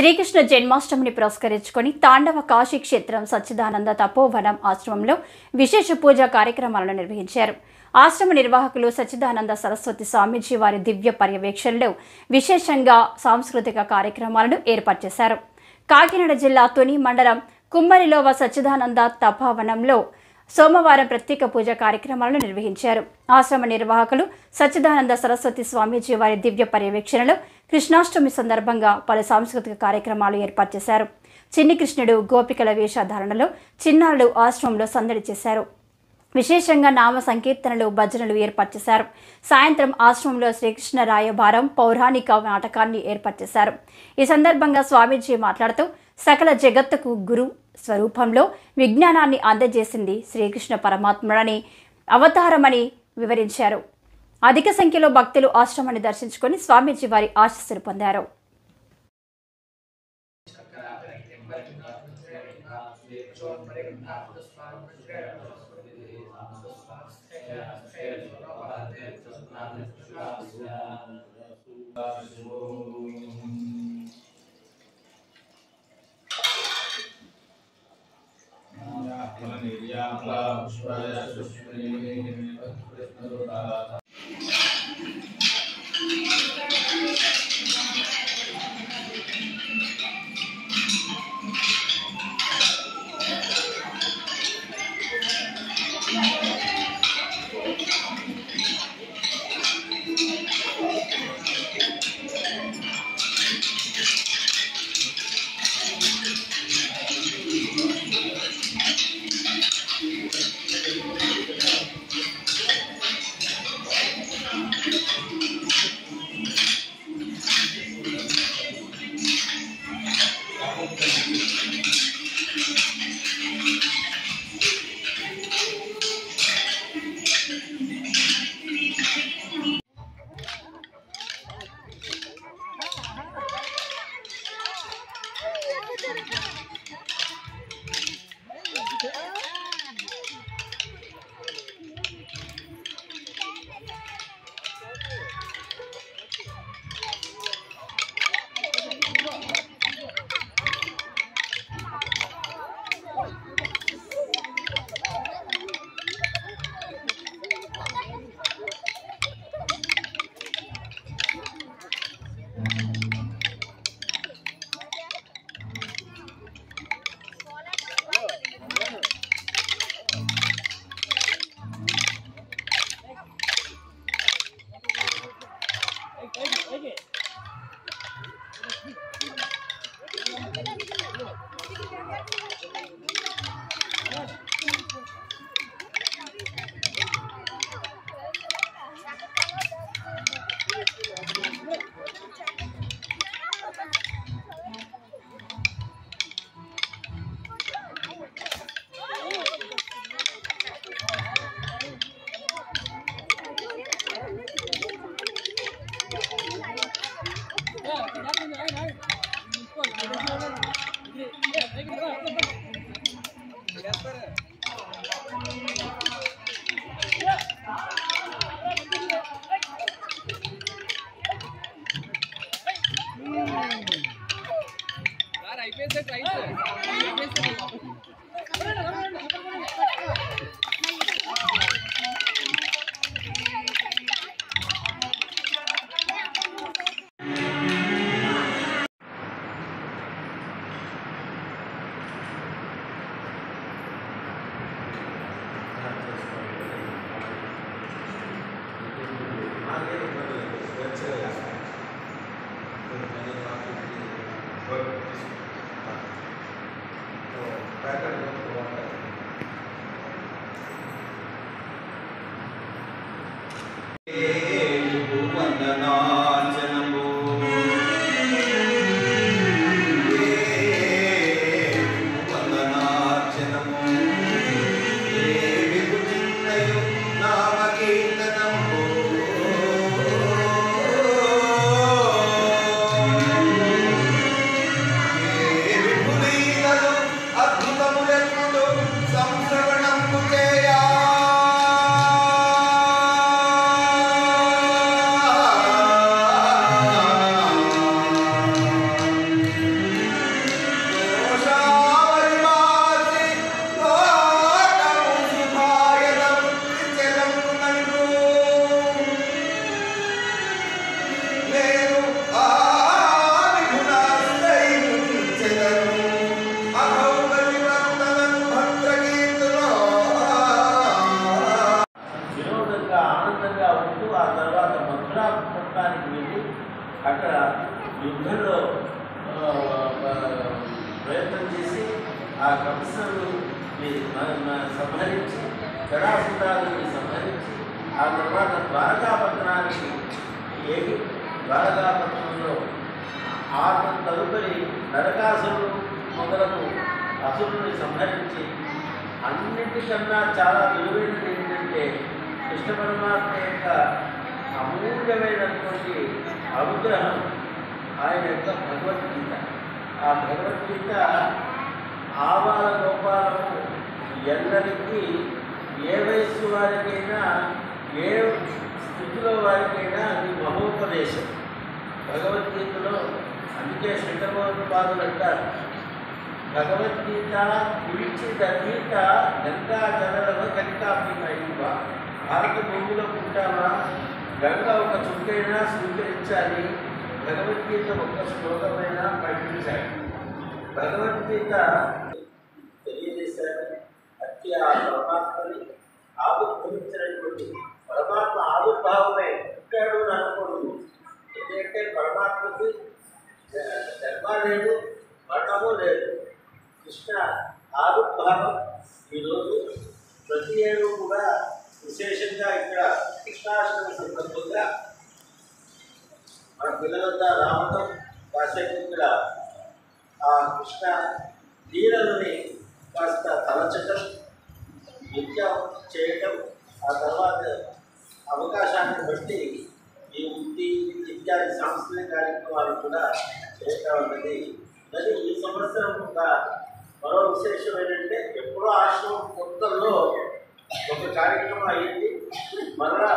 శ్రీకృష్ణ జన్మాష్టమిని పురస్కరించుకొని తాండవ కాశీ క్షేత్రం సచ్చిదానంద తపోవనం ఆశ్రమంలో విశేష పూజా కార్యక్రమాలను నిర్వహించారు. ఆశ్రమ నిర్వాహకులు సచ్చిదానంద సరస్వతి స్వామీజీ వారి దివ్య పర్యవేక్షణలో విశేషంగా సాంస్కృతిక కార్యక్రమాలను ఏర్పాటు చేశారు. కాకినాడ జిల్లా తుని మండలం కుమ్మరిలోవ సచ్చిదానంద తపోవనంలో సోమవారం ప్రత్యేక పూజ కార్యక్రమాలను నిర్వహించారు. ఆశ్రమ నిర్వాహకులు సచ్చిదానంద సరస్వతి స్వామీజీ వారి దివ్య పర్యవేక్షణలో కృష్ణాష్టమి సందర్భంగా పలు సాంస్కృతిక కార్యక్రమాలు ఏర్పాటు చేశారు. చిన్ని కృష్ణుడు గోపికల వేషధారణలో చిన్నారులు ఆశ్రమంలో సందడి చేశారు. విశేషంగా నామ సంకీర్తనలు భజనలు ఏర్పాటు చేశారు. సాయంత్రం ఆశ్రమంలో శ్రీకృష్ణ రాయబారం పౌరాణిక నాటకాన్ని ఏర్పాటు చేశారు. ఈ సందర్భంగా స్వామీజీ మాట్లాడుతూ సకల జగత్తుకు గురు స్వరూపంలో విజ్ఞానాన్ని అందజేసింది శ్రీకృష్ణ పరమాత్ముడని అవతారమని వివరించారు. అధిక సంఖ్యలో భక్తులు ఆశ్రమాన్ని దర్శించుకొని స్వామీజీ వారి ఆశీస్సులు పొందారు. అద్భుతముల రాక్షసుడు సంహరించి జటాసురుడిని సంహరించి ఆ తర్వాత ద్వారకాపట్టణానికి ఏగి ద్వారకాపట్టణంలో తదుపరి నరకాసురుడు మొదలగు అసురుని సంహరించి అన్నిటికన్నా చాలా విలువైనది ఏంటంటే కృష్ణ పరమాత్మ యొక్క అమూల్యమైనటువంటి అనుగ్రహం ఆయన యొక్క భగవద్గీత. ఆ భగవద్గీత ఆవాల గోపాలము ఎల్లరికీ ఏ వయస్సు వారికైనా ఏ స్థితిలో వారికైనా అది మహోపదేశం. భగవద్గీతలో అందుకే శంకరభగవత్పాదులు అంటారు, భగవద్గీత పిలిచి దగీత గంగా జలవ కనికాపీవ. భారత భూమిలో పుట్టామా, గంగా ఒక చుక్కైనా స్వీకరించాలి, భగవద్గీత ఒక్క శ్లోకమైనా పఠించాలి. భగవద్గీత తెలియజేశారు. అతి ఆ పరమాత్మని ఆవిర్భవించినటువంటి పరమాత్మ ఆవిర్భావమే పుట్టాడు అని అనకూడదు. ఎందుకంటే పరమాత్మకి జన్మ లేదు, మరణము లేదు. కృష్ణ ఆవిర్భావం ఈరోజు ప్రతి ఏడు కూడా విశేషంగా ఇక్కడ కృష్ణాష్టమి సందర్భంగా మన పిల్లలంతా రావడం, కాసేపు ఇక్కడ ఆ కృష్ణ లీలలని కాస్త తలచటం, నిత్యం చేయటం, ఆ తర్వాత అవకాశాన్ని బట్టి ఈ వృత్తి ఇత్యాది సాంస్కృతిక కార్యక్రమాలు కూడా చేస్తూ ఉన్నది. మరి ఈ సంవత్సరం ఒక మరో విశేషం ఏంటంటే, ఎప్పుడో ఆశ్రమం కొత్తలో ఒక కార్యక్రమం అయ్యింది, మరలా